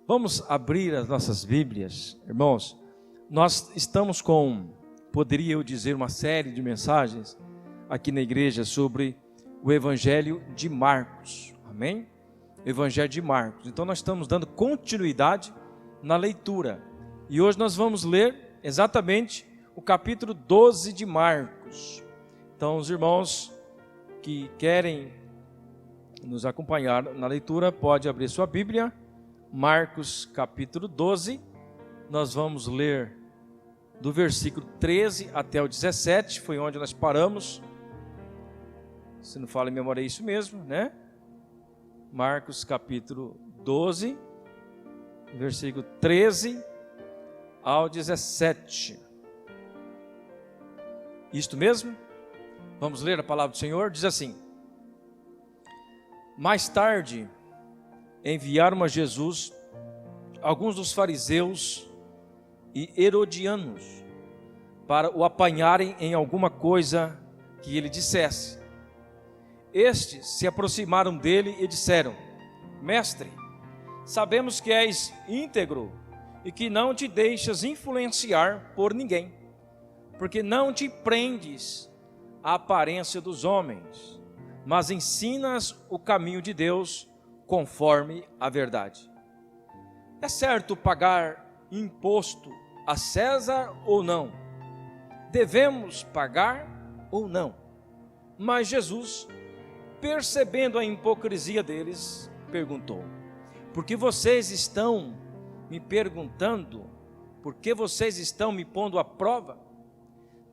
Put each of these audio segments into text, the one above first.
Vamos abrir as nossas Bíblias, irmãos. Nós estamos poderia eu dizer, uma série de mensagens aqui na igreja sobre o Evangelho de Marcos, amém? Evangelho de Marcos. Então nós estamos dando continuidade na leitura. E hoje nós vamos ler exatamente o capítulo 12 de Marcos. Então os irmãos que querem nos acompanhar na leitura, pode abrir sua Bíblia. Marcos capítulo 12, nós vamos ler do versículo 13 até o 17, foi onde nós paramos. Se não fala em memória, é isso mesmo, né? Marcos capítulo 12, versículo 13 ao 17. Isto mesmo? Vamos ler a palavra do Senhor, diz assim: Mais tarde enviaram a Jesus alguns dos fariseus e herodianos para o apanharem em alguma coisa que ele dissesse. Estes se aproximaram dele e disseram: Mestre, sabemos que és íntegro e que não te deixas influenciar por ninguém, porque não te prendes à aparência dos homens, mas ensinas o caminho de Deus conforme a verdade. É certo pagar imposto a César ou não? Devemos pagar ou não? Mas Jesus, percebendo a hipocrisia deles, perguntou: Por que vocês estão me perguntando? Por que vocês estão me pondo à prova?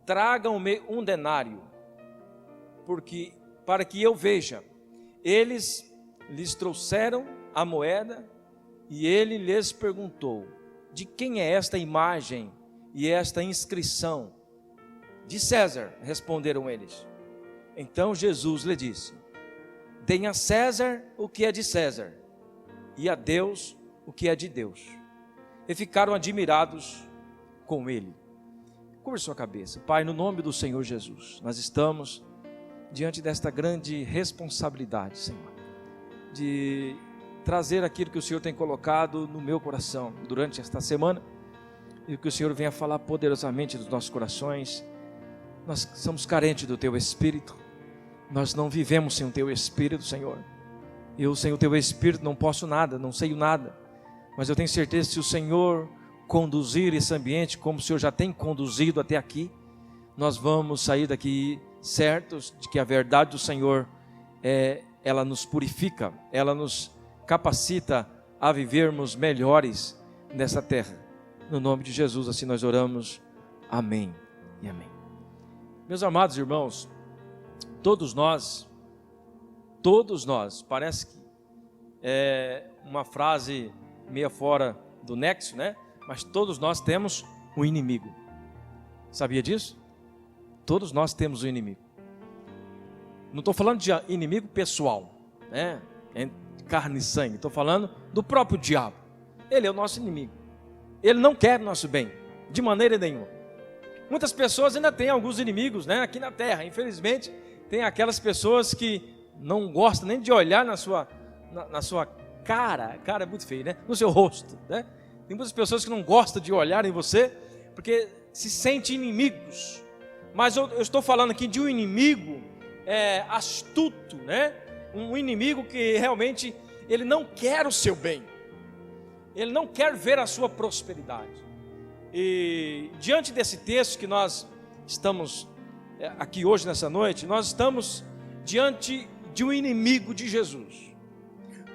Tragam-me um denário, para que eu veja. Eles lhes trouxeram a moeda e ele lhes perguntou: De quem é esta imagem e esta inscrição? De César, responderam eles. Então Jesus lhe disse: Deem a César o que é de César e a Deus o que é de Deus. E ficaram admirados com ele. Curva sua cabeça. Pai, no nome do Senhor Jesus, nós estamos diante desta grande responsabilidade, Senhor, de trazer aquilo que o Senhor tem colocado no meu coração durante esta semana, e que o Senhor venha falar poderosamente dos nossos corações. Nós somos carentes do Teu Espírito, nós não vivemos sem o Teu Espírito, Senhor. Eu sem o Teu Espírito não posso nada, não sei nada, mas eu tenho certeza que se o Senhor conduzir esse ambiente como o Senhor já tem conduzido até aqui, nós vamos sair daqui certos de que a verdade do Senhor ela nos purifica, ela nos capacita a vivermos melhores nessa terra. No nome de Jesus, assim nós oramos. Amém e amém. Meus amados irmãos, todos nós, parece que é uma frase meio fora do nexo, né? Mas todos nós temos um inimigo. Sabia disso? Todos nós temos um inimigo. Não estou falando de inimigo pessoal, né? Carne e sangue. Estou falando do próprio diabo. Ele é o nosso inimigo. Ele não quer o nosso bem, de maneira nenhuma. Muitas pessoas ainda têm alguns inimigos, né? Aqui na terra. Infelizmente, tem aquelas pessoas que não gostam nem de olhar na sua cara. Cara é muito feio, né? No seu rosto, né? Tem muitas pessoas que não gostam de olhar em você, porque se sentem inimigos. Mas eu estou falando aqui de um inimigo astuto, né? Um inimigo que realmente ele não quer o seu bem, ele não quer ver a sua prosperidade. E diante desse texto que nós estamos aqui hoje nessa noite, nós estamos diante de um inimigo de Jesus.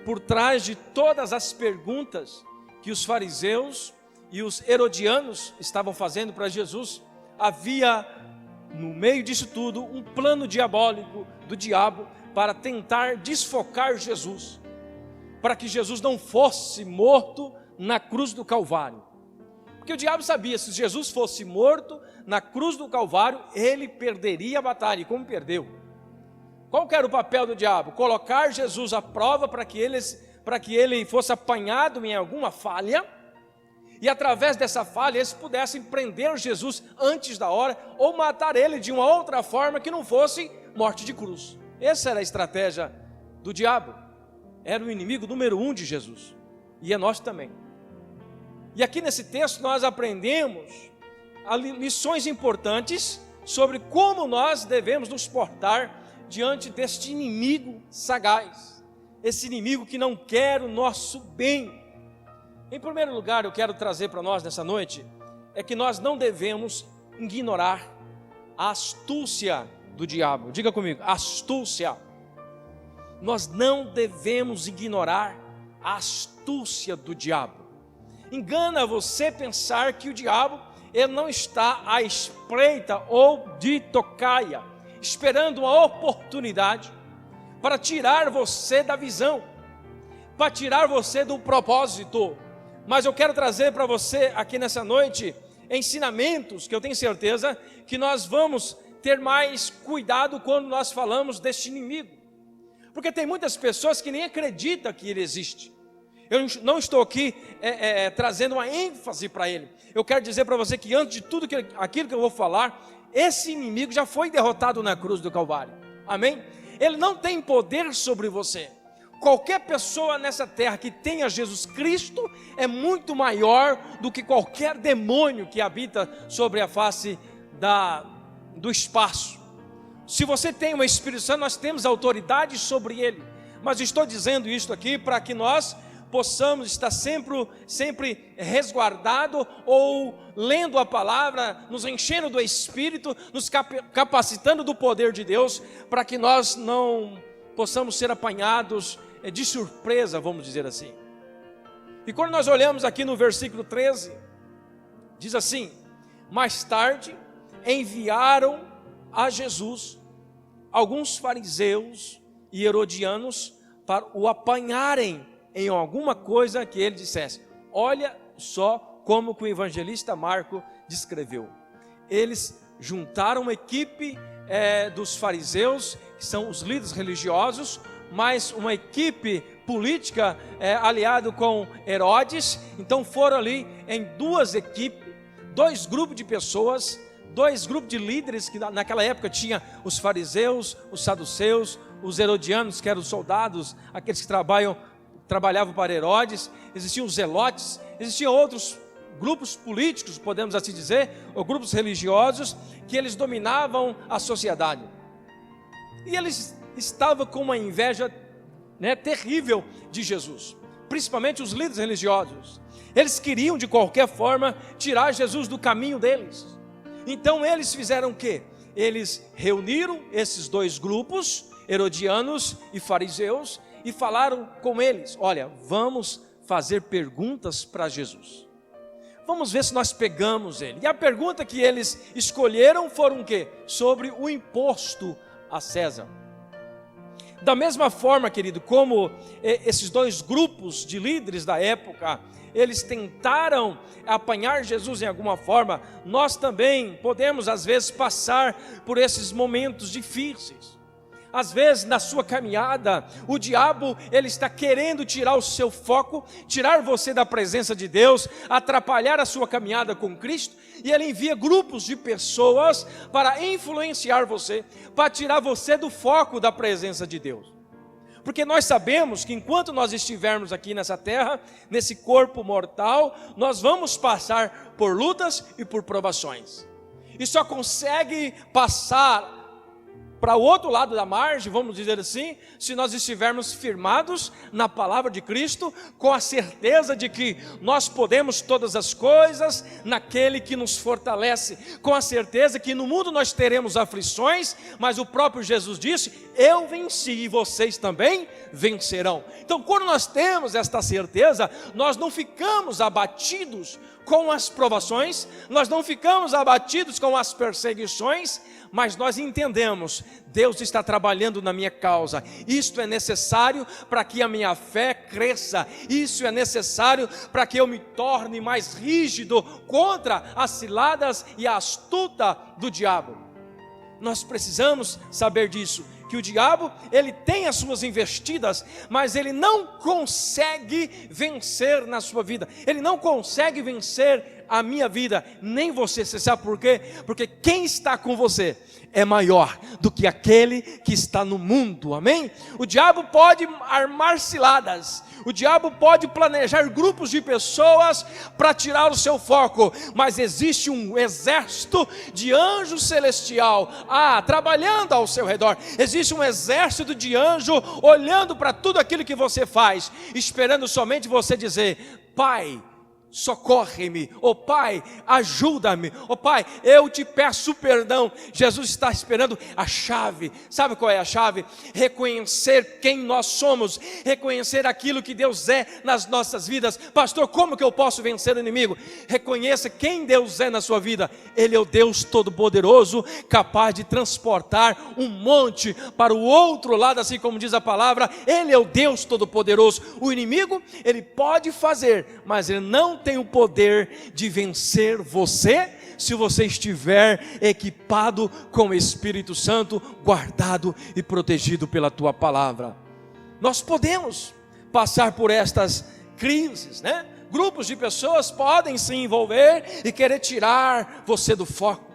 Por trás de todas as perguntas que os fariseus e os herodianos estavam fazendo para Jesus, havia no meio disso tudo um plano diabólico do diabo para tentar desfocar Jesus, para que Jesus não fosse morto na cruz do Calvário. Porque o diabo sabia, se Jesus fosse morto na cruz do Calvário, ele perderia a batalha, e como perdeu? Qual que era o papel do diabo? Colocar Jesus à prova para que ele fosse apanhado em alguma falha, e através dessa falha eles pudessem prender Jesus antes da hora, ou matar ele de uma outra forma que não fosse morte de cruz. Essa era a estratégia do diabo. Era o inimigo número 1 de Jesus, e é nosso também. E aqui nesse texto nós aprendemos lições importantes sobre como nós devemos nos portar diante deste inimigo sagaz, esse inimigo que não quer o nosso bem. Em primeiro lugar, eu quero trazer para nós nessa noite, é que nós não devemos ignorar a astúcia do diabo. Diga comigo, astúcia. Nós não devemos ignorar a astúcia do diabo. Engana você pensar que o diabo, ele não está à espreita ou de tocaia, esperando uma oportunidade para tirar você da visão, para tirar você do propósito. Mas eu quero trazer para você aqui nessa noite ensinamentos que eu tenho certeza que nós vamos ter mais cuidado quando nós falamos deste inimigo, porque tem muitas pessoas que nem acreditam que ele existe. Eu não estou aqui trazendo uma ênfase para ele. Eu quero dizer para você que antes de tudo aquilo que eu vou falar, esse inimigo já foi derrotado na cruz do Calvário. Amém? Ele não tem poder sobre você. Qualquer pessoa nessa terra que tenha Jesus Cristo é muito maior do que qualquer demônio que habita sobre a face do espaço. Se você tem o Espírito Santo, nós temos autoridade sobre ele. Mas estou dizendo isso aqui para que nós possamos estar sempre resguardado ou lendo a palavra, nos enchendo do Espírito, nos capacitando do poder de Deus, para que nós não possamos ser apanhados de surpresa, vamos dizer assim. E quando nós olhamos aqui no versículo 13, diz assim: mais tarde enviaram a Jesus alguns fariseus e herodianos para o apanharem em alguma coisa que ele dissesse. Olha só como que o evangelista Marco descreveu. Eles juntaram uma equipe dos fariseus, que são os líderes religiosos, mais uma equipe política aliado com Herodes. Então foram ali em duas equipes, dois grupos de pessoas, dois grupos de líderes, que naquela época tinha os fariseus, os saduceus, os herodianos, que eram os soldados, aqueles que trabalhavam para Herodes. Existiam os zelotes, existiam outros grupos políticos, podemos assim dizer, ou grupos religiosos, que eles dominavam a sociedade. E eles estavam com uma inveja terrível de Jesus, principalmente os líderes religiosos. Eles queriam de qualquer forma tirar Jesus do caminho deles. Então eles fizeram o quê? Eles reuniram esses dois grupos, herodianos e fariseus, e falaram com eles: olha, vamos fazer perguntas para Jesus. Vamos ver se nós pegamos ele. E a pergunta que eles escolheram foram o quê? Sobre o imposto a César. Da mesma forma, querido, como esses dois grupos de líderes da época, eles tentaram apanhar Jesus em alguma forma, nós também podemos às vezes passar por esses momentos difíceis. Às vezes na sua caminhada, o diabo, ele está querendo tirar o seu foco, tirar você da presença de Deus, atrapalhar a sua caminhada com Cristo, e ele envia grupos de pessoas para influenciar você, para tirar você do foco da presença de Deus. Porque nós sabemos que enquanto nós estivermos aqui nessa terra, nesse corpo mortal, nós vamos passar por lutas e por provações. E só consegue passar para o outro lado da margem, vamos dizer assim, se nós estivermos firmados na palavra de Cristo, com a certeza de que nós podemos todas as coisas naquele que nos fortalece, com a certeza que no mundo nós teremos aflições, mas o próprio Jesus disse: eu venci e vocês também vencerão. Então, quando nós temos esta certeza, nós não ficamos abatidos com as provações, nós não ficamos abatidos com as perseguições, mas nós entendemos: Deus está trabalhando na minha causa, isto é necessário para que a minha fé cresça, isso é necessário para que eu me torne mais rígido contra as ciladas e a astuta do diabo. Nós precisamos saber disso, que o diabo, ele tem as suas investidas, mas ele não consegue vencer na sua vida, ele não consegue vencer a minha vida, nem você. Você sabe por quê? Porque quem está com você é maior do que aquele que está no mundo, amém? O diabo pode armar ciladas, o diabo pode planejar grupos de pessoas para tirar o seu foco, mas existe um exército de anjo celestial, trabalhando ao seu redor. Existe um exército de anjo olhando para tudo aquilo que você faz, esperando somente você dizer: Pai, socorre-me, Pai, ajuda-me, Pai, eu te peço perdão. Jesus está esperando a chave. Sabe qual é a chave? Reconhecer quem nós somos, reconhecer aquilo que Deus é nas nossas vidas. Pastor, como que eu posso vencer o inimigo? Reconheça quem Deus é na sua vida. Ele é o Deus Todo-Poderoso, capaz de transportar um monte para o outro lado, assim como diz a palavra. Ele é o Deus Todo-Poderoso. O inimigo, ele pode fazer, mas ele não tem o poder de vencer você, se você estiver equipado com o Espírito Santo, guardado e protegido pela tua palavra. Nós podemos passar por estas crises, né? Grupos de pessoas podem se envolver e querer tirar você do foco.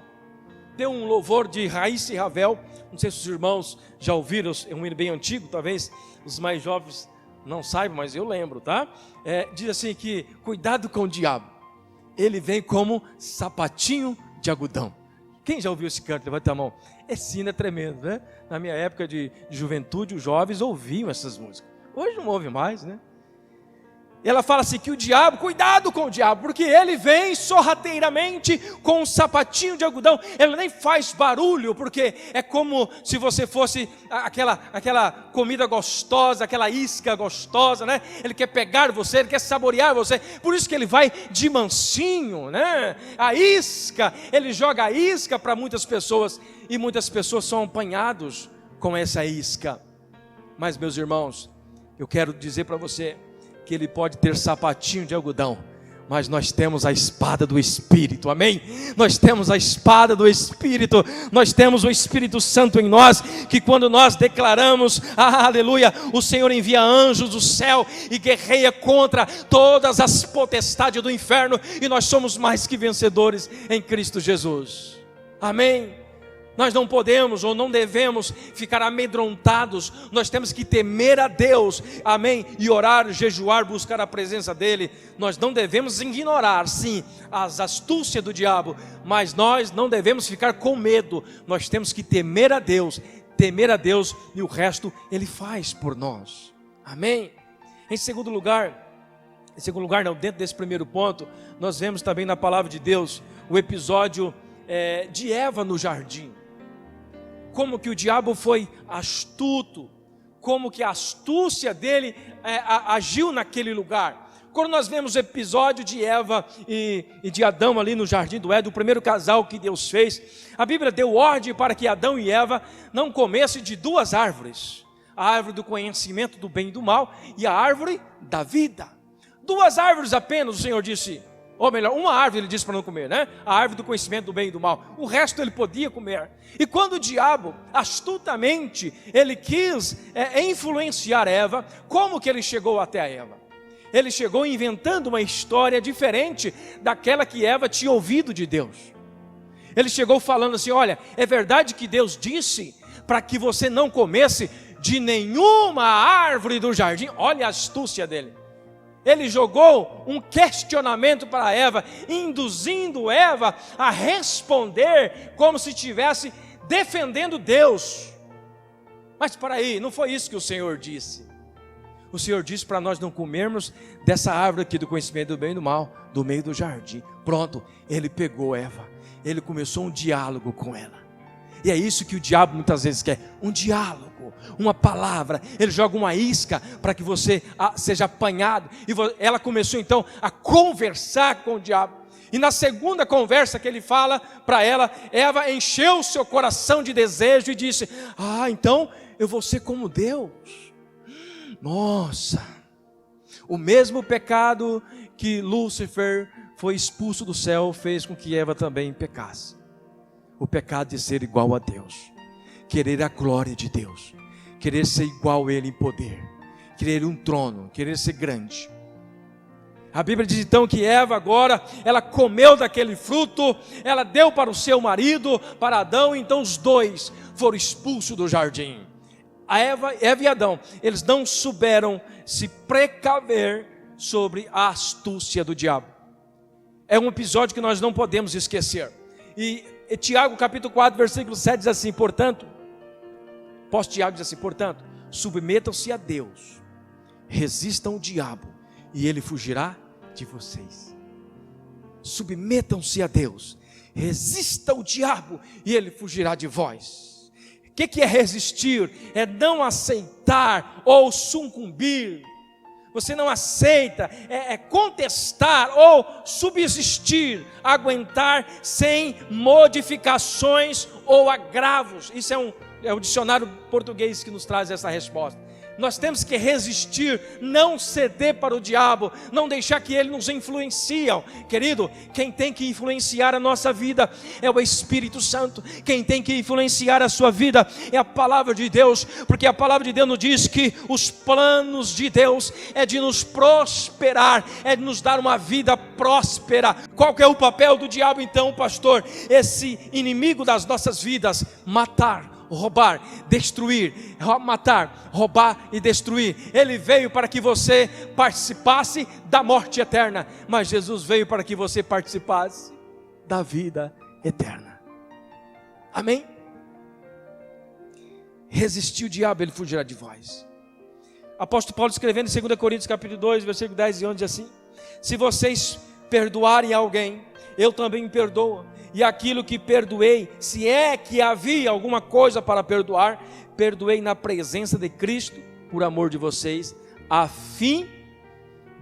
Tem um louvor de Raíssa e Ravel, não sei se os irmãos já ouviram, é um hino bem antigo, talvez os mais jovens não saibam, mas eu lembro, tá? Diz assim que: cuidado com o diabo, ele vem como sapatinho de algodão. Quem já ouviu esse canto? Levanta a mão. Esse hino é tremendo, né? Na minha época de juventude, os jovens ouviam essas músicas. Hoje não ouve mais, né? Ela fala assim que o diabo, cuidado com o diabo, porque ele vem sorrateiramente com um sapatinho de algodão. Ele nem faz barulho, porque é como se você fosse aquela comida gostosa, aquela isca gostosa, né? Ele quer pegar você, ele quer saborear você. Por isso que ele vai de mansinho, né? A isca, ele joga a isca para muitas pessoas, e muitas pessoas são apanhados com essa isca. Mas, meus irmãos, eu quero dizer para você que ele pode ter sapatinho de algodão, mas nós temos a espada do Espírito, amém? Nós temos a espada do Espírito, nós temos o Espírito Santo em nós, que quando nós declaramos, aleluia, o Senhor envia anjos do céu e guerreia contra todas as potestades do inferno, e nós somos mais que vencedores em Cristo Jesus, amém? Nós não podemos ou não devemos ficar amedrontados, nós temos que temer a Deus, amém? E orar, jejuar, buscar a presença dEle. Nós não devemos ignorar, sim, as astúcias do diabo, mas nós não devemos ficar com medo, nós temos que temer a Deus, e o resto Ele faz por nós, amém? Em segundo lugar, dentro desse primeiro ponto, nós vemos também na palavra de Deus, o episódio de Eva no jardim. Como que o diabo foi astuto, como que a astúcia dele agiu naquele lugar. Quando nós vemos o episódio de Eva e de Adão ali no jardim do Éden, o primeiro casal que Deus fez, a Bíblia deu ordem para que Adão e Eva não comessem de duas árvores: a árvore do conhecimento do bem e do mal e a árvore da vida. Duas árvores apenas, o Senhor disse. Ou melhor, uma árvore ele disse para não comer, né? A árvore do conhecimento do bem e do mal. O resto ele podia comer. E quando o diabo, astutamente, ele quis influenciar Eva, como que ele chegou até a Eva? Ele chegou inventando uma história diferente daquela que Eva tinha ouvido de Deus. Ele chegou falando assim: olha, é verdade que Deus disse para que você não comesse de nenhuma árvore do jardim. Olha a astúcia dele. Ele jogou um questionamento para Eva, induzindo Eva a responder como se estivesse defendendo Deus. Mas para aí, não foi isso que o Senhor disse. O Senhor disse para nós não comermos dessa árvore aqui do conhecimento do bem e do mal, do meio do jardim. Pronto, ele pegou Eva, ele começou um diálogo com ela. E é isso que o diabo muitas vezes quer, um diálogo, uma palavra. Ele joga uma isca para que você seja apanhado. E ela começou então a conversar com o diabo. E na segunda conversa que ele fala para ela, Eva encheu o seu coração de desejo e disse: então eu vou ser como Deus. Nossa, o mesmo pecado que Lúcifer foi expulso do céu fez com que Eva também pecasse. O pecado de ser igual a Deus, querer a glória de Deus, querer ser igual a Ele em poder, querer um trono, querer ser grande. A Bíblia diz então que Eva agora, ela comeu daquele fruto, ela deu para o seu marido, para Adão, então os dois foram expulsos do jardim. Eva e Adão, eles não souberam se precaver sobre a astúcia do diabo. É um episódio que nós não podemos esquecer. E Tiago capítulo 4, versículo 7 diz assim, portanto, Tiago diz assim, portanto, submetam-se a Deus, resistam o diabo, e ele fugirá de vocês. Submetam-se a Deus, resista o diabo, e ele fugirá de vós. O que é resistir? É não aceitar ou sucumbir. Você não aceita, é contestar ou subsistir, aguentar sem modificações ou agravos. Isso é o dicionário português que nos traz essa resposta. Nós temos que resistir, não ceder para o diabo, não deixar que ele nos influencie. Querido, quem tem que influenciar a nossa vida é o Espírito Santo. Quem tem que influenciar a sua vida é a palavra de Deus, porque a palavra de Deus nos diz que os planos de Deus é de nos prosperar, é de nos dar uma vida próspera. Qual que é o papel do diabo então, pastor? Esse inimigo das nossas vidas, matar, roubar, destruir, matar, roubar e destruir. Ele veio para que você participasse da morte eterna, mas Jesus veio para que você participasse da vida eterna. Amém? Resistir o diabo, ele fugirá de vós. Apóstolo Paulo escrevendo em 2 Coríntios capítulo 2, versículo 10 e 11 diz assim: se vocês perdoarem alguém, eu também perdoo. E aquilo que perdoei, se é que havia alguma coisa para perdoar, perdoei na presença de Cristo, por amor de vocês, a fim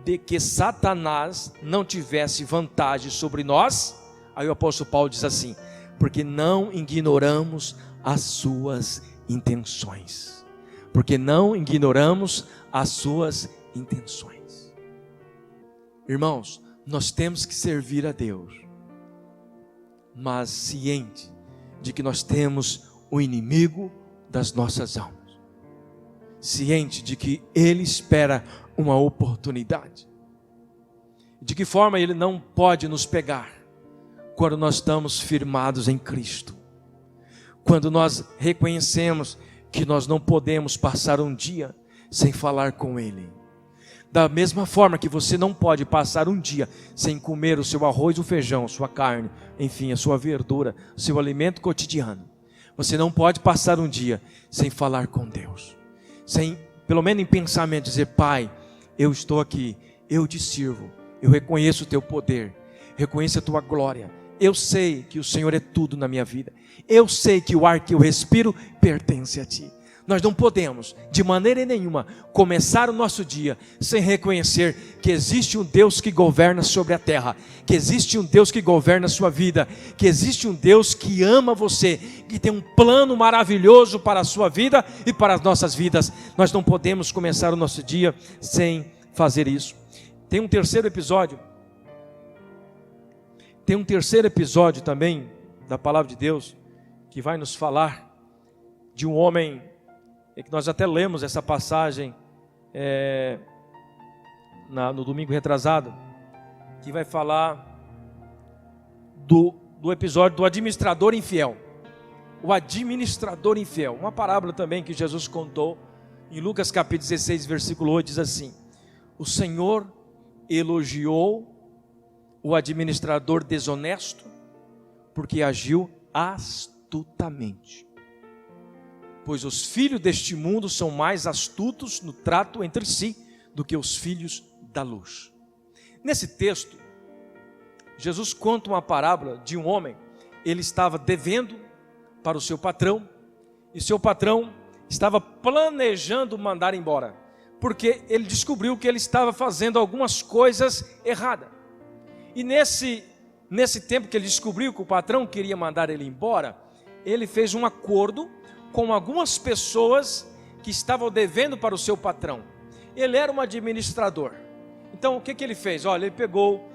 de que Satanás não tivesse vantagem sobre nós. Aí o apóstolo Paulo diz assim: porque não ignoramos as suas intenções. Porque não ignoramos as suas intenções. Irmãos, nós temos que servir a Deus, mas ciente de que nós temos o inimigo das nossas almas, ciente de que ele espera uma oportunidade. De que forma ele não pode nos pegar? Quando nós estamos firmados em Cristo, quando nós reconhecemos que nós não podemos passar um dia sem falar com ele. Da mesma forma que você não pode passar um dia sem comer o seu arroz, o feijão, sua carne, enfim, a sua verdura, seu alimento cotidiano. Você não pode passar um dia sem falar com Deus, sem, pelo menos em pensamento, dizer: Pai, eu estou aqui, eu te sirvo, eu reconheço o teu poder, reconheço a tua glória, eu sei que o Senhor é tudo na minha vida, eu sei que o ar que eu respiro pertence a ti. Nós não podemos, de maneira nenhuma, começar o nosso dia sem reconhecer que existe um Deus que governa sobre a terra, que existe um Deus que governa a sua vida, que existe um Deus que ama você, que tem um plano maravilhoso para a sua vida e para as nossas vidas. Nós não podemos começar o nosso dia sem fazer isso. Tem um terceiro episódio também da palavra de Deus, que vai nos falar de um homem, que nós até lemos essa passagem no domingo retrasado, que vai falar do episódio do administrador infiel. O administrador infiel, uma parábola também que Jesus contou em Lucas capítulo 16, versículo 8, diz assim: o Senhor elogiou o administrador desonesto porque agiu astutamente. Pois os filhos deste mundo são mais astutos no trato entre si do que os filhos da luz. Nesse texto, Jesus conta uma parábola de um homem. Ele estava devendo para o seu patrão, e seu patrão estava planejando mandar embora, porque ele descobriu que ele estava fazendo algumas coisas erradas. E nesse tempo que ele descobriu que o patrão queria mandar ele embora, ele fez um acordo com algumas pessoas que estavam devendo para o seu patrão. Ele era um administrador. Então o que ele fez? Olha, ele pegou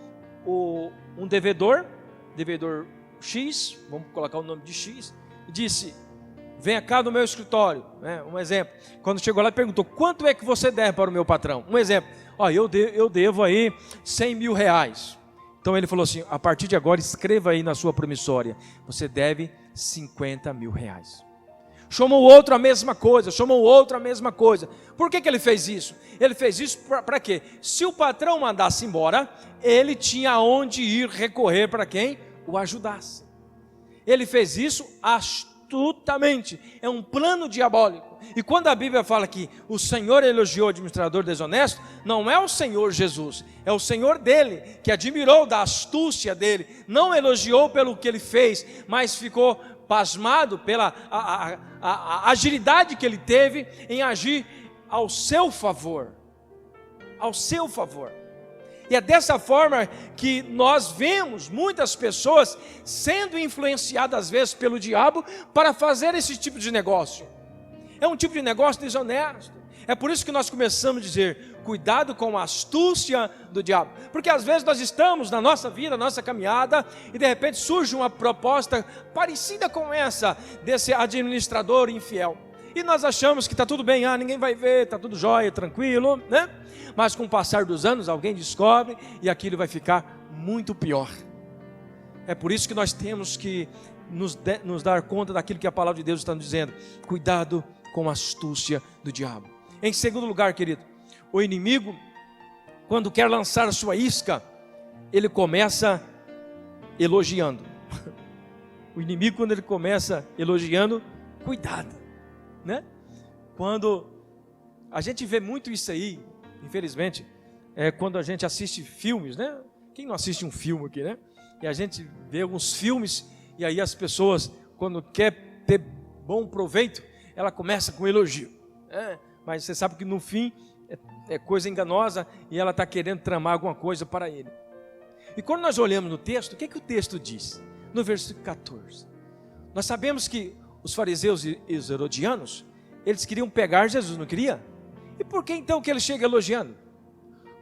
um devedor X, vamos colocar o nome de X, e disse: venha cá no meu escritório, um exemplo. Quando chegou lá, ele perguntou: quanto é que você deve para o meu patrão? Um exemplo: ó, eu devo aí 100 mil reais. Então ele falou assim, a partir de agora escreva aí na sua promissória, você deve 50 mil reais. Chamou o outro a mesma coisa, chamou o outro a mesma coisa. Por que ele fez isso? Ele fez isso para quê? Se o patrão mandasse embora, ele tinha onde ir recorrer para quem o ajudasse. Ele fez isso astutamente, é um plano diabólico. E quando a Bíblia fala que o Senhor elogiou o administrador desonesto, não é o Senhor Jesus, é o Senhor dele, que admirou da astúcia dele, não elogiou pelo que ele fez, mas ficou pasmado pela a agilidade que ele teve em agir ao seu favor, ao seu favor. E é dessa forma que nós vemos muitas pessoas sendo influenciadas às vezes pelo diabo para fazer esse tipo de negócio. É um tipo de negócio desonesto. É por isso que nós começamos a dizer, cuidado com a astúcia do diabo. Porque às vezes nós estamos na nossa vida, na nossa caminhada, e de repente surge uma proposta parecida com essa, desse administrador infiel. E nós achamos que está tudo bem, ninguém vai ver, está tudo jóia, tranquilo, né? Mas com o passar dos anos, alguém descobre e aquilo vai ficar muito pior. É por isso que nós temos que nos dar conta daquilo que a palavra de Deus está nos dizendo. Cuidado com a astúcia do diabo. Em segundo lugar, querido, o inimigo, quando quer lançar a sua isca, ele começa elogiando. O inimigo, quando ele começa elogiando, cuidado, né? Quando a gente vê muito isso aí, infelizmente, quando a gente assiste filmes, né? Quem não assiste um filme aqui, né? E a gente vê alguns filmes, e aí as pessoas, quando quer ter bom proveito, ela começa com elogio, mas você sabe que no fim é coisa enganosa e ela está querendo tramar alguma coisa para ele. E quando nós olhamos no texto, o que o texto diz? No versículo 14, nós sabemos que os fariseus e os herodianos, eles queriam pegar Jesus, não queria? E por que então que ele chega elogiando?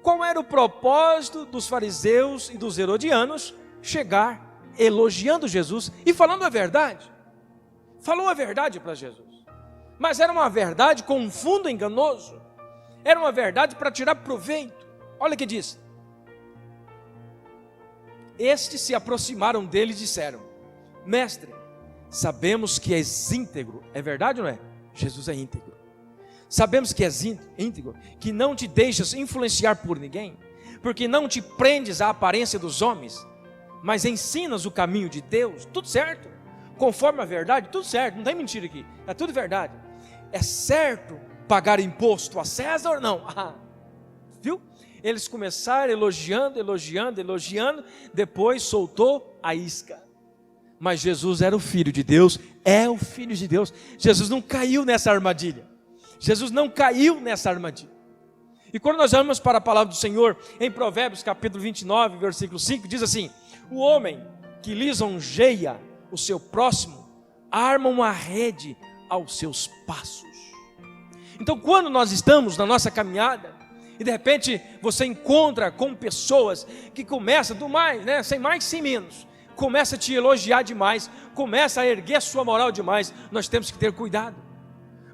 Qual era o propósito dos fariseus e dos herodianos chegar elogiando Jesus e falando a verdade? Falou a verdade para Jesus, mas era uma verdade com um fundo enganoso, era uma verdade para tirar proveito. Olha o que diz: estes se aproximaram dele e disseram, mestre, sabemos que és íntegro. É verdade ou não é? Jesus é íntegro. Sabemos que és íntegro, que não te deixas influenciar por ninguém, porque não te prendes à aparência dos homens, mas ensinas o caminho de Deus. Tudo certo, conforme a verdade, tudo certo, não tem mentira aqui, é tudo verdade. É certo pagar imposto a César ou não? Viu? Eles começaram elogiando, depois soltou a isca. Mas Jesus era o Filho de Deus, é o Filho de Deus. Jesus não caiu nessa armadilha. Jesus não caiu nessa armadilha. E quando nós olhamos para a palavra do Senhor, em Provérbios capítulo 29, versículo 5, diz assim: o homem que lisonjeia o seu próximo, arma uma rede aos seus passos. Então quando nós estamos na nossa caminhada, e de repente você encontra com pessoas que começam do mais, né, sem mais, sem menos, começa a te elogiar demais, começa a erguer a sua moral demais, nós temos que ter cuidado.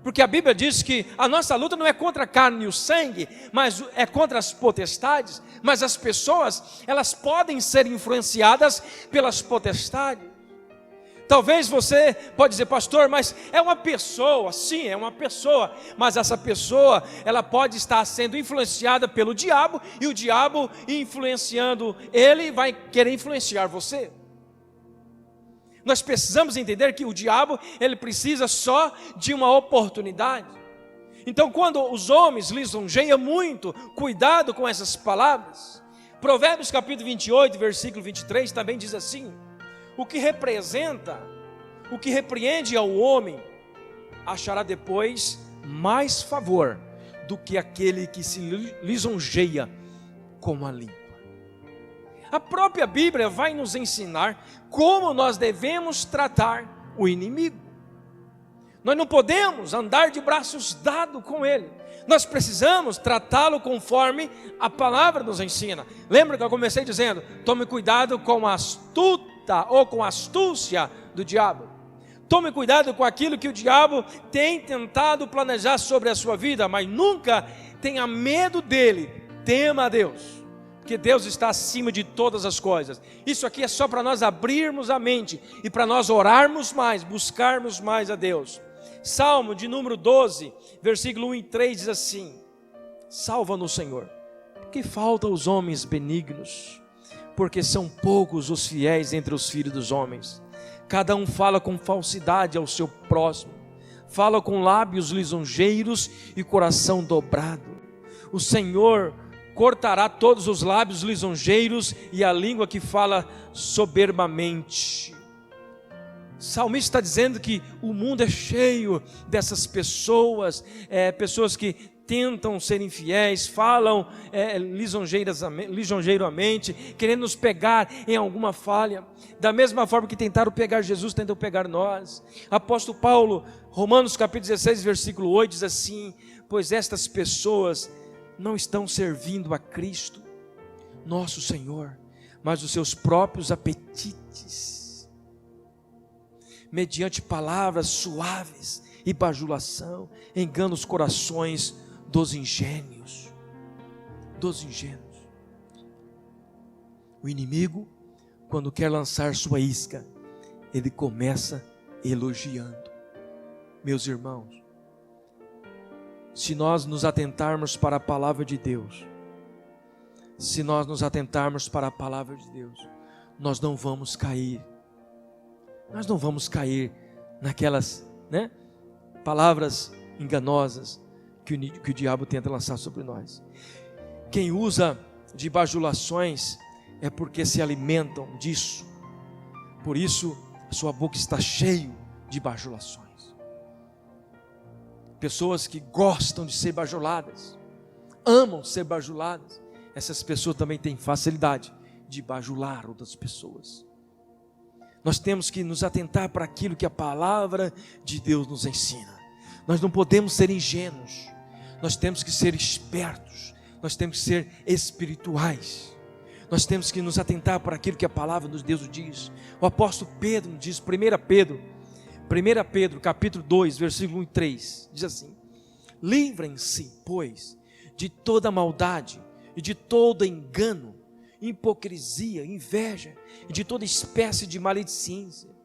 Porque a Bíblia diz que a nossa luta não é contra a carne e o sangue, mas é contra as potestades. Mas as pessoas, elas podem ser influenciadas pelas potestades. Talvez você pode dizer, pastor, mas é uma pessoa. Sim, é uma pessoa, mas essa pessoa, ela pode estar sendo influenciada pelo diabo, e o diabo influenciando ele, vai querer influenciar você. Nós precisamos entender que o diabo, ele precisa só de uma oportunidade. Então quando os homens lisonjeiam muito, cuidado com essas palavras. Provérbios capítulo 28, versículo 23 também diz assim: o que representa, o que repreende ao homem, achará depois mais favor do que aquele que se lisonjeia com a língua. A própria Bíblia vai nos ensinar como nós devemos tratar o inimigo. Nós não podemos andar de braços dados com ele. Nós precisamos tratá-lo conforme a palavra nos ensina. Lembra que eu comecei dizendo, tome cuidado com a astuta ou com a astúcia do diabo. Tome cuidado com aquilo que o diabo tem tentado planejar sobre a sua vida, mas nunca tenha medo dele tema a Deus, porque Deus está acima de todas as coisas. Isso aqui é só para nós abrirmos a mente e para nós orarmos mais, buscarmos mais a Deus. Salmo de número 12, versículo 1 e 3 diz assim: salva-nos, Senhor, porque faltam os homens benignos, porque são poucos os fiéis entre os filhos dos homens. Cada um fala com falsidade ao seu próximo, fala com lábios lisonjeiros e coração dobrado. O Senhor cortará todos os lábios lisonjeiros e a língua que fala soberbamente. O salmista está dizendo que o mundo é cheio dessas pessoas, pessoas que tentam ser infiéis, falam lisonjeiramente, querendo nos pegar em alguma falha, da mesma forma que tentaram pegar Jesus, tentam pegar nós. Apóstolo Paulo, Romanos capítulo 16, versículo 8, diz assim: pois estas pessoas não estão servindo a Cristo, nosso Senhor, mas os seus próprios apetites, mediante palavras suaves e bajulação, enganam os corações dos ingênuos. O inimigo, quando quer lançar sua isca, ele começa elogiando. Meus irmãos, se nós nos atentarmos para a palavra de Deus, nós não vamos cair. Nós não vamos cair naquelas, palavras enganosas que o diabo tenta lançar sobre nós. Quem usa de bajulações é porque se alimentam disso. Por isso a sua boca está cheia de bajulações. Pessoas que gostam de ser bajuladas, amam ser bajuladas, essas pessoas também têm facilidade de bajular outras pessoas. Nós temos que nos atentar para aquilo que a palavra de Deus nos ensina. Nós não podemos ser ingênuos, nós temos que ser espertos, nós temos que ser espirituais, nós temos que nos atentar para aquilo que a palavra de Deus diz. O apóstolo Pedro diz, 1 Pedro capítulo 2, versículo 1 e 3, diz assim: livrem-se, pois, de toda maldade e de todo engano, hipocrisia, inveja e de toda espécie de maledicência.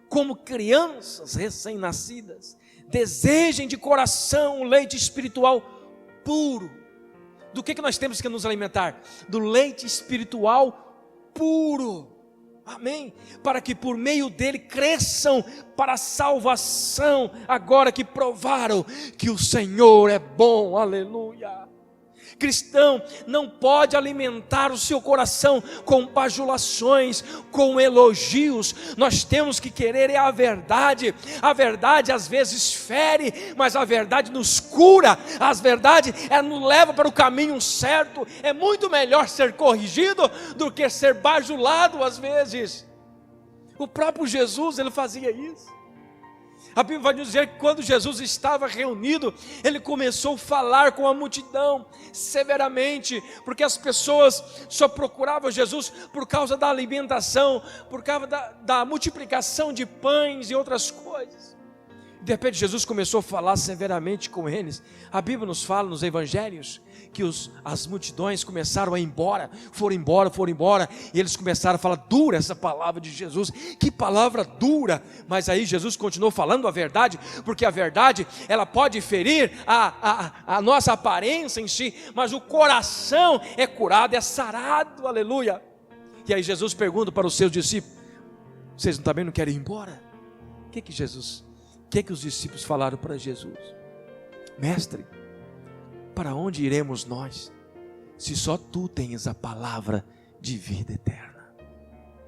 Como crianças recém-nascidas, desejem de coração o leite espiritual puro. Do que nós temos que nos alimentar? Do leite espiritual puro. Amém? Para que por meio dele cresçam para a salvação, agora que provaram que o Senhor é bom. Aleluia. Cristão não pode alimentar o seu coração com bajulações, com elogios. Nós temos que querer a verdade. A verdade às vezes fere, mas a verdade nos cura. A verdade nos leva para o caminho certo. É muito melhor ser corrigido do que ser bajulado às vezes. O próprio Jesus, ele fazia isso. A Bíblia vai dizer que quando Jesus estava reunido, ele começou a falar com a multidão severamente, porque as pessoas só procuravam Jesus por causa da alimentação, por causa da multiplicação de pães e outras coisas. De repente Jesus começou a falar severamente com eles. A Bíblia nos fala nos evangelhos que as multidões começaram a ir embora, foram embora, e eles começaram a falar: dura essa palavra de Jesus, que palavra dura. Mas aí Jesus continuou falando a verdade, porque a verdade, ela pode ferir a nossa aparência em si, mas o coração é curado, é sarado, aleluia. E aí Jesus pergunta para os seus discípulos: vocês também não querem ir embora? O que os discípulos falaram para Jesus? Mestre, para onde iremos nós, se só tu tens a palavra de vida eterna?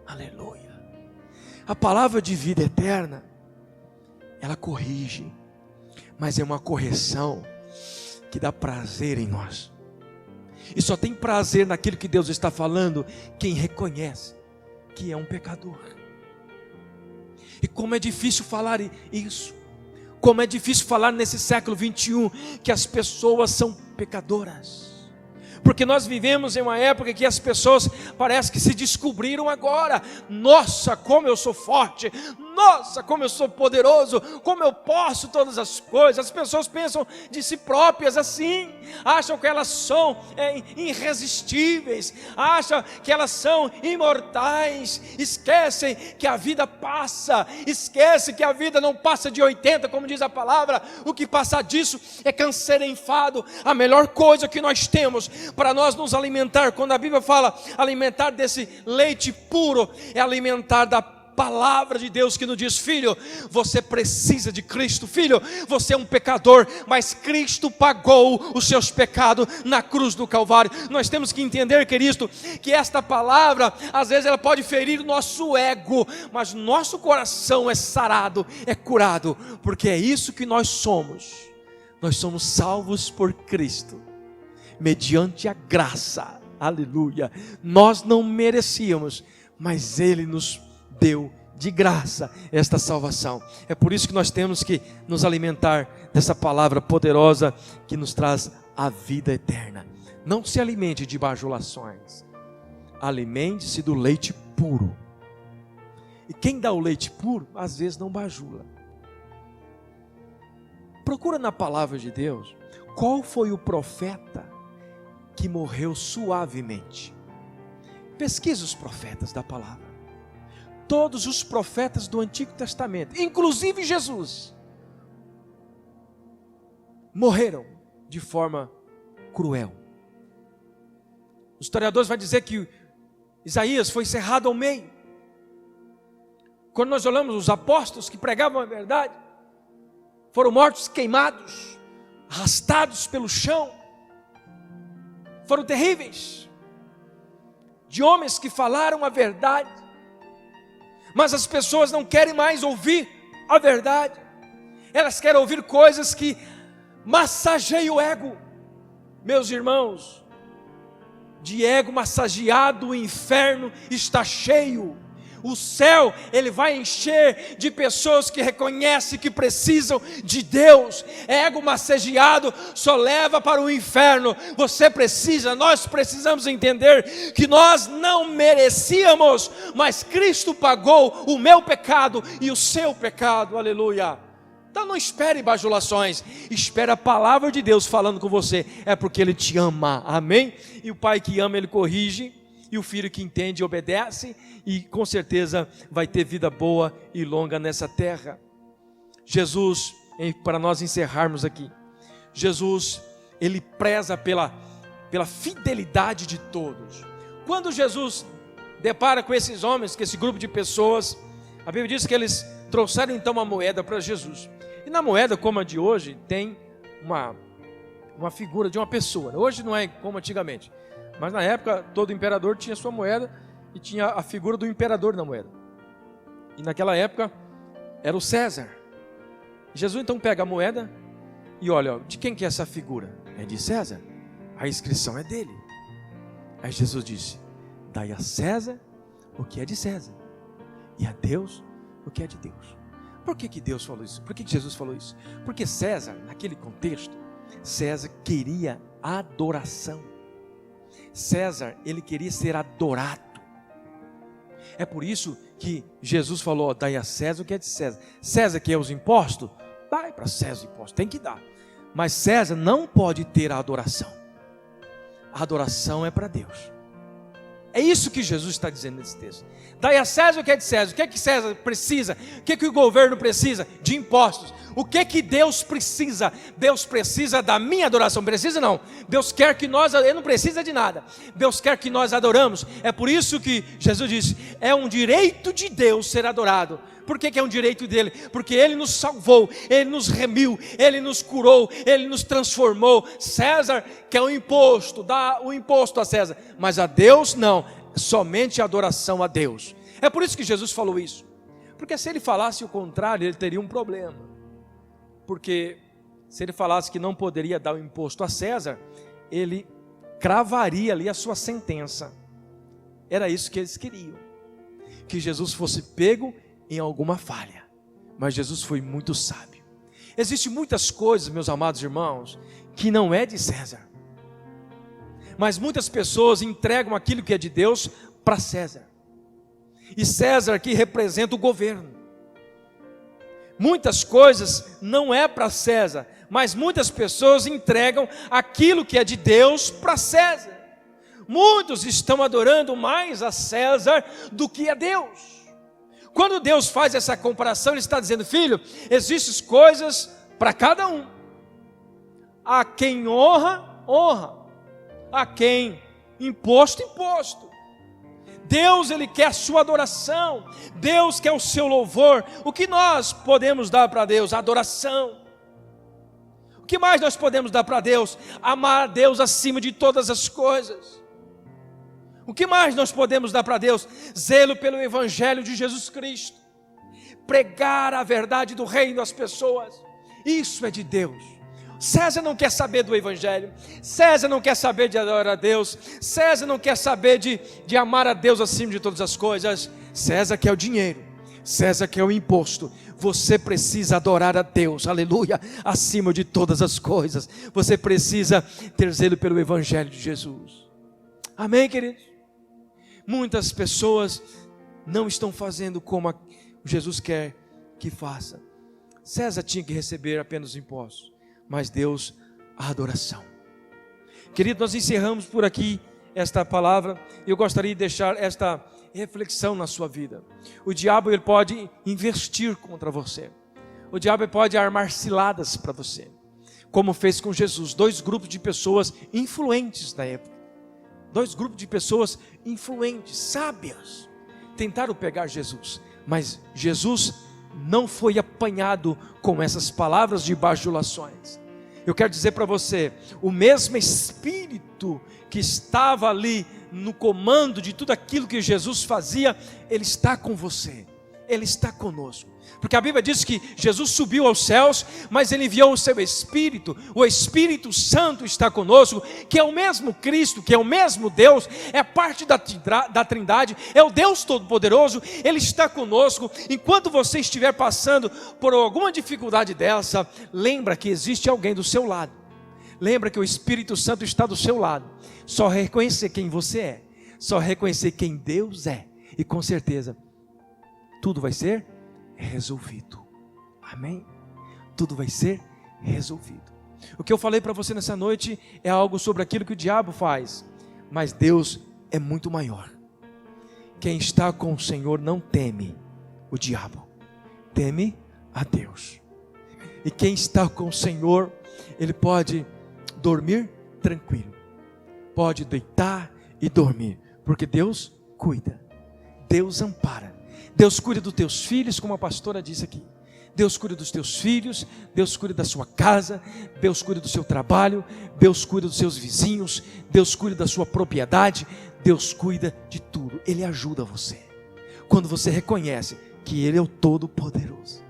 Aleluia. A palavra de vida eterna, ela corrige, mas é uma correção que dá prazer em nós. E só tem prazer naquilo que Deus está falando quem reconhece que é um pecador. E como é difícil falar isso, como é difícil falar nesse século 21 que as pessoas são pecadoras, porque nós vivemos em uma época que as pessoas parece que se descobriram agora. Nossa, como eu sou forte, nossa, como eu sou poderoso, como eu posso todas as coisas. As pessoas pensam de si próprias assim, acham que elas são irresistíveis, acham que elas são imortais, esquecem que a vida passa, esquecem que a vida não passa de 80, como diz a palavra. O que passa disso é câncer e enfado. A melhor coisa que nós temos para nós nos alimentar, quando a Bíblia fala alimentar desse leite puro, é alimentar da palavra de Deus, que nos diz: filho, você precisa de Cristo, filho, você é um pecador, mas Cristo pagou os seus pecados na cruz do Calvário. Nós temos que entender, querido, que esta palavra, às vezes ela pode ferir o nosso ego, mas nosso coração é sarado, é curado, porque é isso que nós somos salvos por Cristo, mediante a graça, aleluia. Nós não merecíamos, mas Ele nos deu de graça esta salvação. É por isso que nós temos que nos alimentar dessa palavra poderosa que nos traz a vida eterna. Não se alimente de bajulações, alimente-se do leite puro. E quem dá o leite puro, às vezes não bajula. Procura na palavra de Deus qual foi o profeta que morreu suavemente. Pesquisa os profetas da palavra. Todos os profetas do Antigo Testamento, inclusive Jesus, morreram de forma cruel. Os historiadores vão dizer que Isaías foi cerrado ao meio. Quando nós olhamos os apóstolos que pregavam a verdade, foram mortos queimados, arrastados pelo chão. Foram terríveis, de homens que falaram a verdade, mas as pessoas não querem mais ouvir a verdade, elas querem ouvir coisas que massageiam o ego. Meus irmãos, de ego massageado o inferno está cheio. O céu, ele vai encher de pessoas que reconhecem que precisam de Deus. Ego massageado só leva para o inferno. Nós precisamos entender que nós não merecíamos, mas Cristo pagou o meu pecado e o seu pecado, aleluia. Então não espere bajulações, espere a palavra de Deus falando com você, é porque Ele te ama, amém? E o pai que ama, Ele corrige, e o filho que entende, obedece, e com certeza vai ter vida boa e longa nessa terra. Jesus, para nós encerrarmos aqui, Jesus, Ele preza pela fidelidade de todos. Quando Jesus depara com esses homens, com esse grupo de pessoas, a Bíblia diz que eles trouxeram então uma moeda para Jesus, e na moeda, como a de hoje, tem uma figura de uma pessoa. Hoje não é como antigamente, mas na época todo imperador tinha sua moeda e tinha a figura do imperador na moeda. E naquela época era o César. Jesus então pega a moeda e olha, de quem que é essa figura? É de César. A inscrição é dele. Aí Jesus disse: dai a César o que é de César, e a Deus o que é de Deus. Por que Deus falou isso? Por que Jesus falou isso? Porque César, naquele contexto, César queria adoração. César, ele queria ser adorado. É por isso que Jesus falou: dai a César o que é de César. César quer os impostos? Dai para César os impostos, tem que dar. Mas César não pode ter a adoração. A adoração é para Deus. É isso que Jesus está dizendo nesse texto. Dai a César o que é de César. O que é que César precisa? O que é que o governo precisa? De impostos. O que é que Deus precisa? Deus precisa da minha adoração. Precisa não. Deus quer que nós, Ele não precisa de nada. Deus quer que nós adoramos. É por isso que Jesus disse: é um direito de Deus ser adorado. Por que é um direito dele? Porque Ele nos salvou, Ele nos remiu, Ele nos curou, Ele nos transformou. César quer um imposto, dá o imposto a César, mas a Deus não, somente a adoração a Deus. É por isso que Jesus falou isso, porque se Ele falasse o contrário, Ele teria um problema. Porque se Ele falasse que não poderia dar o imposto a César, Ele cravaria ali a sua sentença. Era isso que eles queriam, que Jesus fosse pego em alguma falha, mas Jesus foi muito sábio. Existem muitas coisas, meus amados irmãos, que não é de César, mas muitas pessoas entregam aquilo que é de Deus para César, e César aqui representa o governo. Muitas coisas não é para César, mas muitas pessoas entregam aquilo que é de Deus para César. Muitos estão adorando mais a César do que a Deus. Quando Deus faz essa comparação, Ele está dizendo: filho, existem coisas para cada um. A quem honra, honra. A quem imposto, imposto. Deus, Ele quer a sua adoração. Deus quer o seu louvor. O que nós podemos dar para Deus? Adoração. O que mais nós podemos dar para Deus? Amar a Deus acima de todas as coisas. O que mais nós podemos dar para Deus? Zelo pelo Evangelho de Jesus Cristo. Pregar a verdade do reino às pessoas. Isso é de Deus. César não quer saber do Evangelho. César não quer saber de adorar a Deus. César não quer saber de amar a Deus acima de todas as coisas. César quer o dinheiro. César quer o imposto. Você precisa adorar a Deus, aleluia, acima de todas as coisas. Você precisa ter zelo pelo Evangelho de Jesus. Amém, queridos? Muitas pessoas não estão fazendo como Jesus quer que faça. César tinha que receber apenas os impostos, mas Deus, a adoração. Querido, nós encerramos por aqui esta palavra. Eu gostaria de deixar esta reflexão na sua vida. O diabo, ele pode investir contra você. O diabo pode armar ciladas para você, como fez com Jesus. 2 grupos de pessoas influentes na época. 2 grupos de pessoas influentes, sábias, tentaram pegar Jesus, mas Jesus não foi apanhado com essas palavras de bajulações. Eu quero dizer para você, o mesmo Espírito que estava ali no comando de tudo aquilo que Jesus fazia, Ele está com você, Ele está conosco. Porque a Bíblia diz que Jesus subiu aos céus, mas Ele enviou o seu Espírito. O Espírito Santo está conosco, que é o mesmo Cristo, que é o mesmo Deus, é parte da Trindade, é o Deus Todo-Poderoso. Ele está conosco. Enquanto você estiver passando por alguma dificuldade dessa, lembra que existe alguém do seu lado. Lembra que o Espírito Santo está do seu lado. Só reconhecer quem você é, só reconhecer quem Deus é, e com certeza tudo vai ser resolvido. Amém? Tudo vai ser resolvido. O que eu falei para você nessa noite é algo sobre aquilo que o diabo faz, mas Deus é muito maior. Quem está com o Senhor não teme o diabo, teme a Deus. E quem está com o Senhor, ele pode dormir tranquilo, pode deitar e dormir, porque Deus cuida, Deus ampara. Deus cuida dos teus filhos, como a pastora disse aqui. Deus cuida dos teus filhos, Deus cuida da sua casa, Deus cuida do seu trabalho, Deus cuida dos seus vizinhos, Deus cuida da sua propriedade, Deus cuida de tudo. Ele ajuda você, quando você reconhece que Ele é o Todo-Poderoso.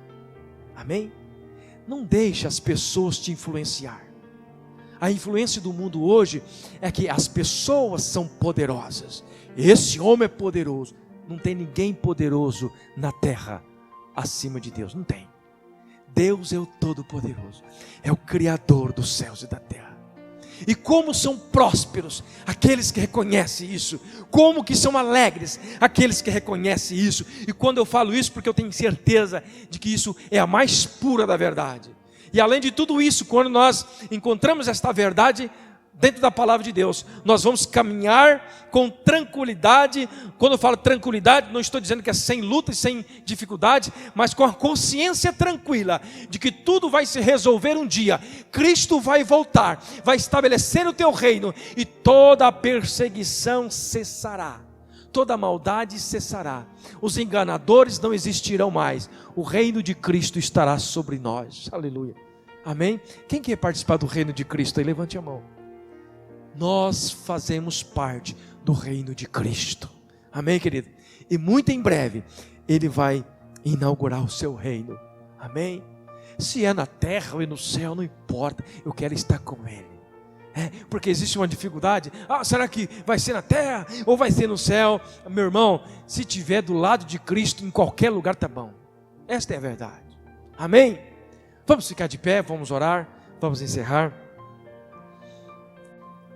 Amém? Não deixe as pessoas te influenciar. A influência do mundo hoje é que as pessoas são poderosas. Esse homem é poderoso. Não tem ninguém poderoso na terra acima de Deus, não tem. Deus é o Todo-Poderoso, é o Criador dos céus e da terra. E como são prósperos aqueles que reconhecem isso, como que são alegres aqueles que reconhecem isso. E quando eu falo isso, porque eu tenho certeza de que isso é a mais pura da verdade. E além de tudo isso, quando nós encontramos esta verdade dentro da palavra de Deus, nós vamos caminhar com tranquilidade. Quando eu falo tranquilidade, não estou dizendo que é sem luta e sem dificuldade, mas com a consciência tranquila de que tudo vai se resolver um dia. Cristo vai voltar, vai estabelecer o teu reino, e toda a perseguição cessará, toda a maldade cessará, os enganadores não existirão mais, o reino de Cristo estará sobre nós. Aleluia, amém? Quem quer participar do reino de Cristo aí? Levante a mão. Nós fazemos parte do reino de Cristo, amém, querido? E muito em breve Ele vai inaugurar o seu reino, amém? Se é na terra ou no céu, não importa, eu quero estar com Ele. Porque existe uma dificuldade. Será que vai ser na terra ou vai ser no céu? Meu irmão, se tiver do lado de Cristo, em qualquer lugar tá bom. Esta é a verdade, amém? Vamos ficar de pé, vamos orar, vamos encerrar.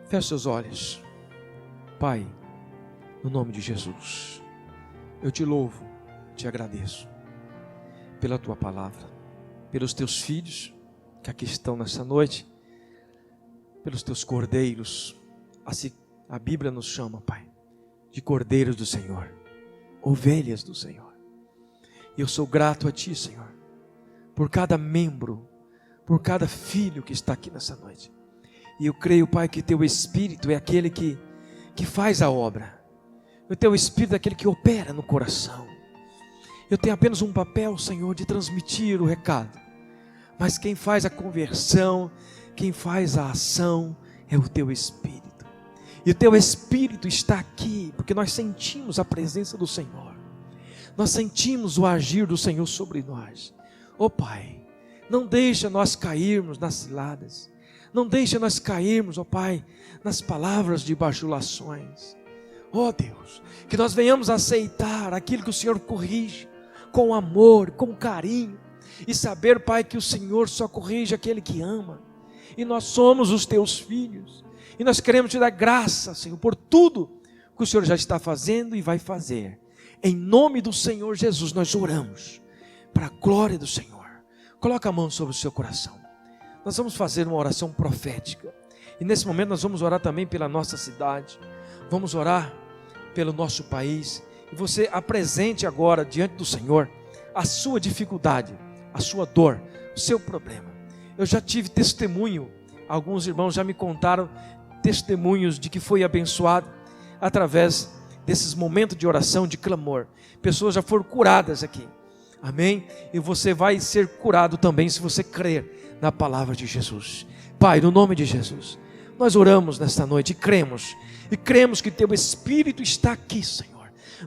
Feche seus olhos. Pai, no nome de Jesus, eu te louvo, te agradeço pela tua palavra. pelos teus filhos que aqui estão nessa noite, pelos teus cordeiros. Assim a Bíblia nos chama, Pai, de cordeiros do Senhor, ovelhas do Senhor. E eu sou grato a Ti, Senhor, por cada membro, por cada filho que está aqui nessa noite. E eu creio, Pai, que Teu Espírito é aquele que faz a obra. O Teu Espírito é aquele que opera no coração. Eu tenho apenas um papel, Senhor, de transmitir o recado. Mas quem faz a conversão, quem faz a ação é o Teu Espírito. E o Teu Espírito está aqui, porque nós sentimos a presença do Senhor. Nós sentimos o agir do Senhor sobre nós. Ó Pai, não deixa nós cairmos nas ciladas. Não deixa nós cairmos, ó Pai, nas palavras de bajulações. Ó Deus, que nós venhamos aceitar aquilo que o Senhor corrige, com amor, com carinho. E saber, Pai, que o Senhor só corrige aquele que ama. E nós somos os Teus filhos. E nós queremos Te dar graça, Senhor, por tudo que o Senhor já está fazendo e vai fazer. Em nome do Senhor Jesus nós oramos, para a glória do Senhor. Coloca a mão sobre o seu coração. Nós vamos fazer uma oração profética. E nesse momento nós vamos orar também pela nossa cidade. Vamos orar pelo nosso país. E você apresente agora diante do Senhor a sua dificuldade, a sua dor, o seu problema. Eu já tive testemunho, alguns irmãos já me contaram testemunhos de que foi abençoado através desses momentos de oração, de clamor. Pessoas já foram curadas aqui, amém? E você vai ser curado também se você crer na palavra de Jesus. Pai, no nome de Jesus, nós oramos nesta noite e cremos que Teu Espírito está aqui, Senhor.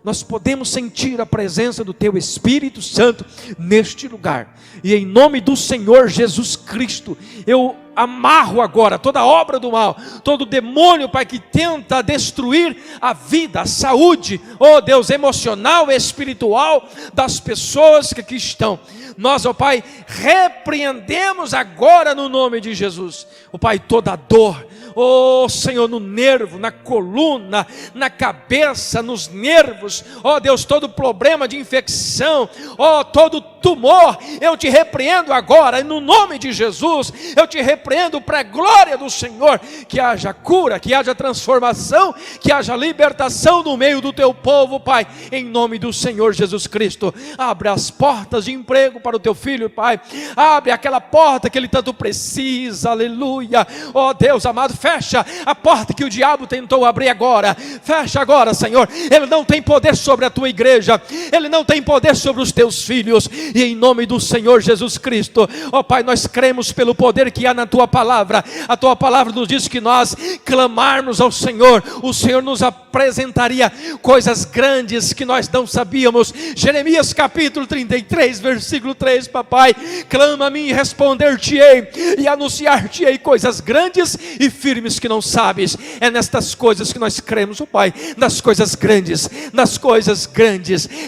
Nós podemos sentir a presença do Teu Espírito Santo neste lugar, e em nome do Senhor Jesus Cristo, eu amarro agora toda obra do mal, todo demônio, Pai, que tenta destruir a vida, a saúde, oh Deus, emocional e espiritual das pessoas que aqui estão. Nós, ó Pai, repreendemos agora no nome de Jesus, ó Pai, toda dor, ó Senhor, no nervo, na coluna, na cabeça, nos nervos, ó Deus, todo problema de infecção, ó todo tumor, eu te repreendo agora, e no nome de Jesus, eu te repreendo para a glória do Senhor, que haja cura, que haja transformação, que haja libertação no meio do Teu povo, Pai, em nome do Senhor Jesus Cristo. Abre as portas de emprego para o Teu filho, Pai, abre aquela porta que ele tanto precisa, aleluia, ó Deus amado, fecha a porta que o diabo tentou abrir agora, fecha agora, Senhor. Ele não tem poder sobre a Tua igreja, ele não tem poder sobre os Teus filhos, e em nome do Senhor Jesus Cristo, ó Pai, nós cremos pelo poder que há na Tua palavra. A Tua palavra nos diz que nós clamarmos ao Senhor, o Senhor nos apresentaria coisas grandes que nós não sabíamos. Jeremias capítulo 33, versículo 3, papai, clama a mim e responder-te-ei, e anunciar-te-ei coisas grandes e firmes que não sabes. É nestas coisas que nós cremos, ó Pai, nas coisas grandes,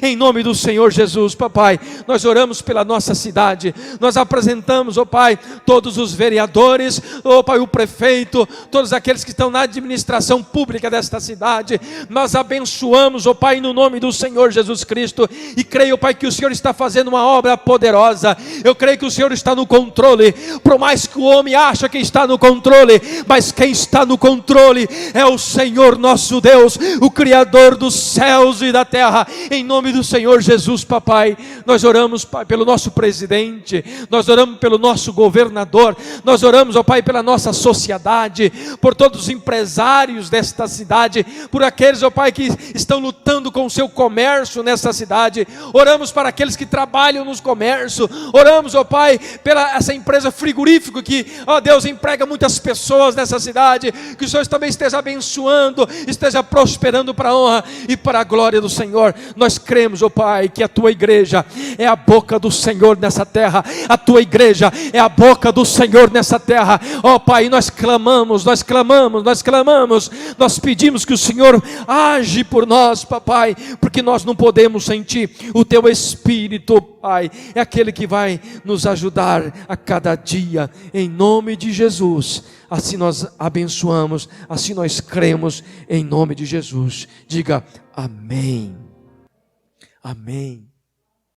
em nome do Senhor Jesus, papai. Nós oramos pela nossa cidade, nós apresentamos, ó Pai, todos os vereadores, ó Pai, o prefeito, todos aqueles que estão na administração pública desta cidade. Nós abençoamos, ó Pai, no nome do Senhor Jesus Cristo, e creio, Pai, que o Senhor está fazendo uma obra poderosa. Eu creio que o Senhor está no controle, por mais que o homem ache que está no controle, mas quem está no controle é o Senhor nosso Deus, o Criador dos céus e da terra. Em nome do Senhor Jesus, papai, nós oramos, Pai, pelo nosso presidente, nós oramos pelo nosso governador, nós oramos, ó Pai, pela nossa sociedade, por todos os empresários desta cidade, por aqueles, ó Pai, que estão lutando com o seu comércio nessa cidade. Oramos para aqueles que trabalham nos comércios, oramos, ó Pai, pela essa empresa frigorífica que, ó Deus, emprega muitas pessoas nessa cidade, que o Senhor também esteja abençoando, esteja prosperando para a honra e para a glória do Senhor. Nós cremos, ó Pai, que a Tua igreja é a boca do Senhor nessa terra, a Tua igreja é a boca do Senhor nessa terra, ó Pai. Nós clamamos, nós pedimos que o Senhor age por nós, papai, porque nós não podemos sentir. O Teu Espírito, Pai, é aquele que vai nos ajudar a cada dia, em nome de Jesus. Assim nós abençoamos, assim nós cremos, em nome de Jesus. Diga amém, amém.